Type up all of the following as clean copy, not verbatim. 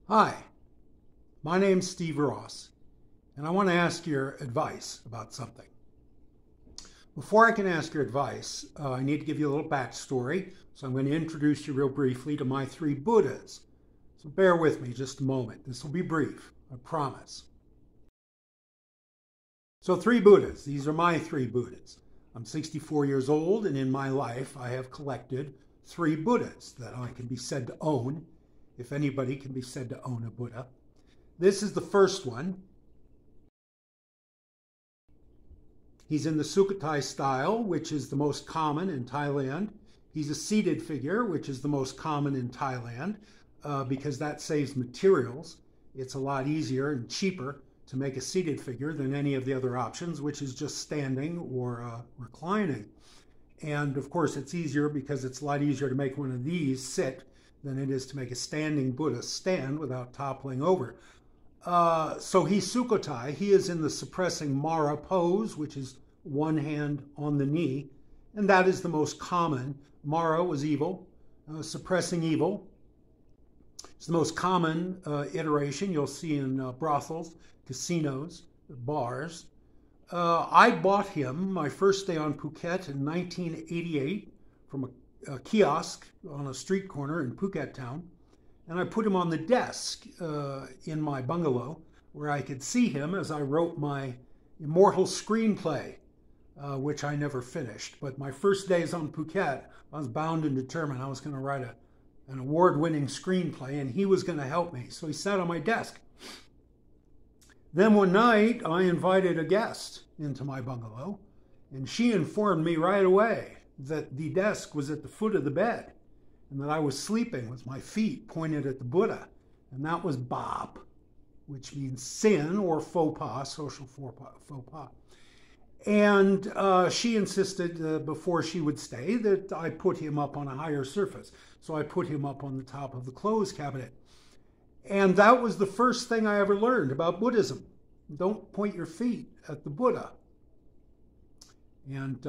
Hi, my name's Steve Rosse, and I want to ask your advice about something. Before I can ask your advice, I need to give you a little backstory, so I'm going to introduce you real briefly to my three Buddhas. So bear with me just a moment. This will be brief, I promise. So three Buddhas. These are my three Buddhas. I'm 64 years old, and in my life I have collected three Buddhas that I can be said to own, if anybody can be said to own a Buddha. This is the first one. He's in the Sukhothai style, which is the most common in Thailand. He's a seated figure, which is the most common in Thailand, because that saves materials. It's a lot easier and cheaper to make a seated figure than any of the other options, which is just standing or reclining. And of course, it's easier because it's a lot easier to make one of these sit than it is to make a standing Buddha stand without toppling over. So he's Sukhothai. He is in the suppressing Mara pose, which is one hand on the knee, and that is the most common. Mara was evil, suppressing evil. It's the most common iteration you'll see in brothels, casinos, bars. I bought him my first day on Phuket in 1988 from a kiosk on a street corner in Phuket town. And I put him on the desk in my bungalow where I could see him as I wrote my immortal screenplay, which I never finished. But my first days on Phuket, I was bound and determined I was going to write an award-winning screenplay, and he was going to help me. So he sat on my desk. Then one night, I invited a guest into my bungalow, and she informed me right away that the desk was at the foot of the bed, and that I was sleeping with my feet pointed at the Buddha, and that was Bab, which means sin or faux pas, social faux pas. And she insisted before she would stay that I put him up on a higher surface. So I put him up on the top of the clothes cabinet. And that was the first thing I ever learned about Buddhism. Don't point your feet at the Buddha. And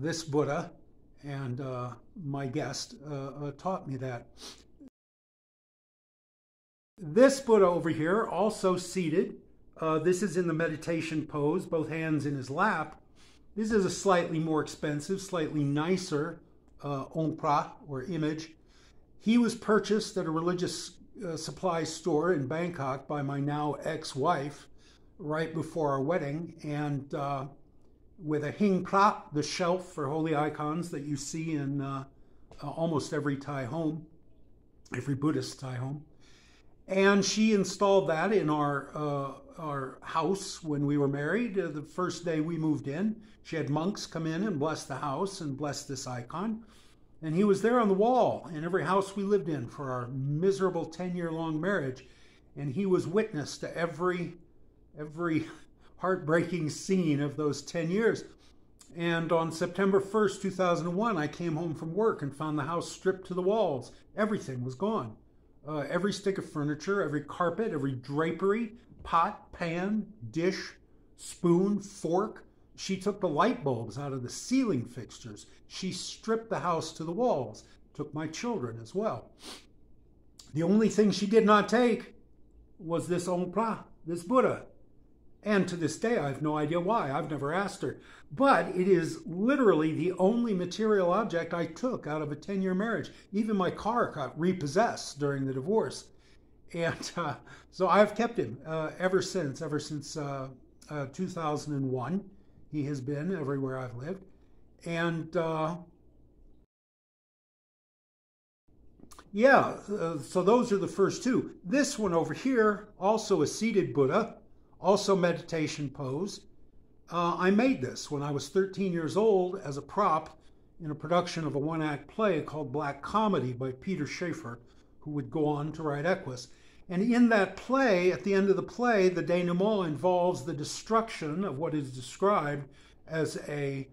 this Buddha and my guest taught me that. This Buddha over here, also seated, this is in the meditation pose, both hands in his lap. This is a slightly more expensive, slightly nicer ompra, or image. He was purchased at a religious supply store in Bangkok by my now ex-wife right before our wedding, and with a hing pra, the shelf for holy icons that you see in almost every Thai home, every Buddhist Thai home. And she installed that in our house when we were married. The first day we moved in, she had monks come in and bless the house and bless this icon. And he was there on the wall in every house we lived in for our miserable 10-year-long marriage. And he was witness to every heartbreaking scene of those 10 years. And on September 1st, 2001, I came home from work and found the house stripped to the walls. Everything was gone. Every stick of furniture, every carpet, every drapery, pot, pan, dish, spoon, fork. She took the light bulbs out of the ceiling fixtures. She stripped the house to the walls, took my children as well. The only thing she did not take was this ompra, this Buddha. And to this day, I have no idea why. I've never asked her. But it is literally the only material object I took out of a 10-year marriage. Even my car got repossessed during the divorce. And so I've kept him ever since 2001. He has been everywhere I've lived. And so those are the first two. This one over here, also a seated Buddha, also meditation pose. I made this when I was 13 years old as a prop in a production of a one-act play called Black Comedy by Peter Schaefer, who would go on to write Equus. And in that play, at the end of the play, the denouement involves the destruction of what is described as an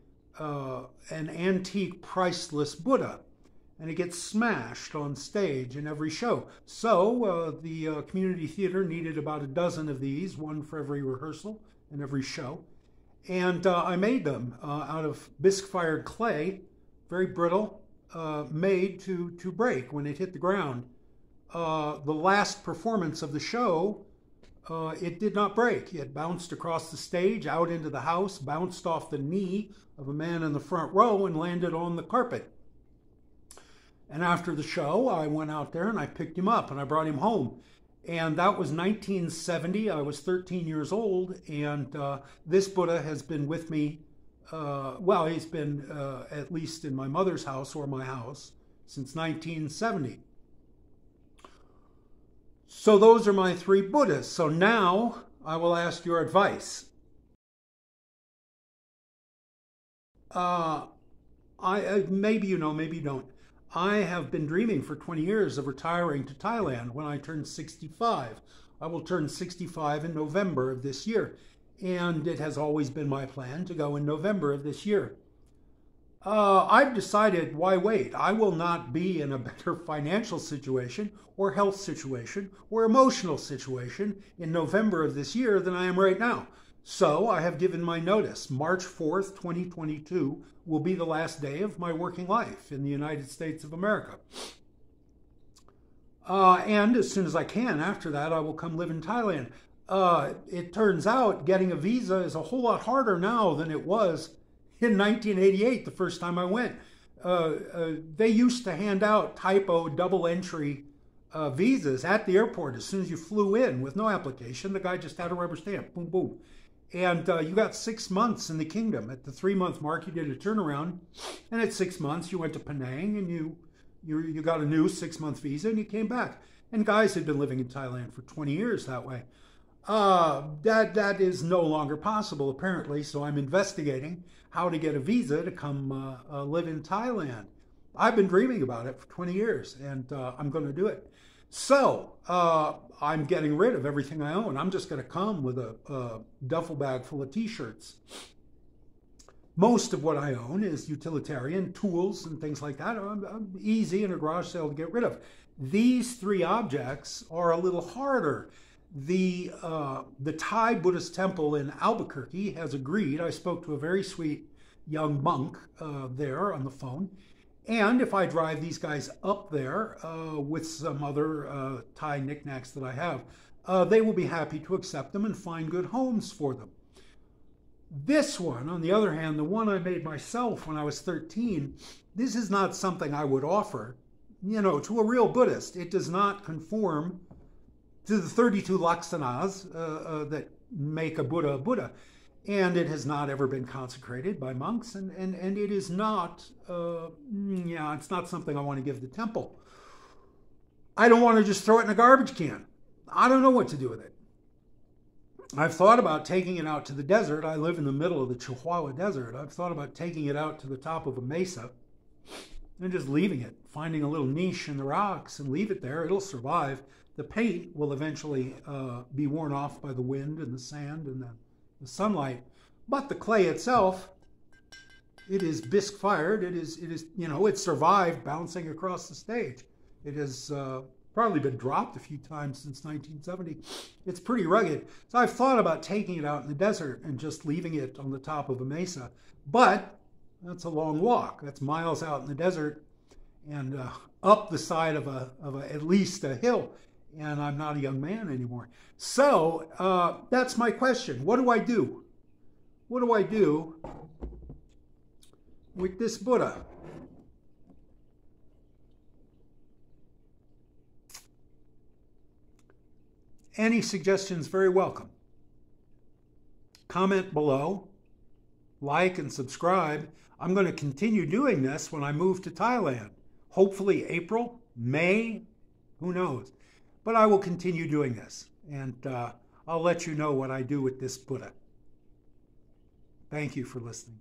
antique, priceless Buddha. And it gets smashed on stage in every show. So the community theater needed about a dozen of these, one for every rehearsal and every show. And I made them out of bisque-fired clay, very brittle, made to break when it hit the ground. the last performance of the show, it did not break. It bounced across the stage, out into the house, bounced off the knee of a man in the front row and landed on the carpet. And after the show, I went out there and I picked him up and I brought him home. And that was 1970. I was 13 years old. And this Buddha has been with me. Well, he's been at least in my mother's house or my house since 1970. So those are my three Buddhas. So now I will ask your advice. Maybe you know, maybe you don't. I have been dreaming for 20 years of retiring to Thailand when I turn 65. I will turn 65 in November of this year. And it has always been my plan to go in November of this year. I've decided, why wait? I will not be in a better financial situation or health situation or emotional situation in November of this year than I am right now. So I have given my notice. March 4th, 2022 will be the last day of my working life in the United States of America. And as soon as I can, after that, I will come live in Thailand. It turns out getting a visa is a whole lot harder now than it was in 1988, the first time I went. They used to hand out typo double entry visas at the airport as soon as you flew in with no application. The guy just had a rubber stamp, boom, boom. And you got 6 months in the kingdom. At the 3-month mark, you did a turnaround. And at 6 months, you went to Penang and you got a new 6-month visa and you came back. And guys had been living in Thailand for 20 years that way. That is no longer possible, apparently. So I'm investigating how to get a visa to come live in Thailand. I've been dreaming about it for 20 years, and I'm going to do it. So I'm getting rid of everything I own. I'm just going to come with a duffel bag full of T-shirts. Most of what I own is utilitarian, tools and things like that. I'm easy in a garage sale to get rid of. These three objects are a little harder. The Thai Buddhist temple in Albuquerque has agreed. I spoke to a very sweet young monk there on the phone. And if I drive these guys up there with some other Thai knickknacks that I have, they will be happy to accept them and find good homes for them. This one, on the other hand, the one I made myself when I was 13, this is not something I would offer, to a real Buddhist. It does not conform to the 32 laksanas that make a Buddha a Buddha. And it has not ever been consecrated by monks, and it is not, it's not something I want to give the temple. I don't want to just throw it in a garbage can. I don't know what to do with it. I've thought about taking it out to the desert. I live in the middle of the Chihuahua Desert. I've thought about taking it out to the top of a mesa and just leaving it, finding a little niche in the rocks and leave it there. It'll survive. The paint will eventually be worn off by the wind and the sand and the sunlight, but the clay itself, it is bisque fired. It is, it survived bouncing across the stage. It has probably been dropped a few times since 1970. It's pretty rugged. So I've thought about taking it out in the desert and just leaving it on the top of a mesa, but that's a long walk. That's miles out in the desert and up the side of at least a hill. And I'm not a young man anymore. So that's my question. What do I do? What do I do with this Buddha? Any suggestions, very welcome. Comment below, like and subscribe. I'm going to continue doing this when I move to Thailand. Hopefully April, May, who knows. But I will continue doing this, and I'll let you know what I do with this Buddha. Thank you for listening.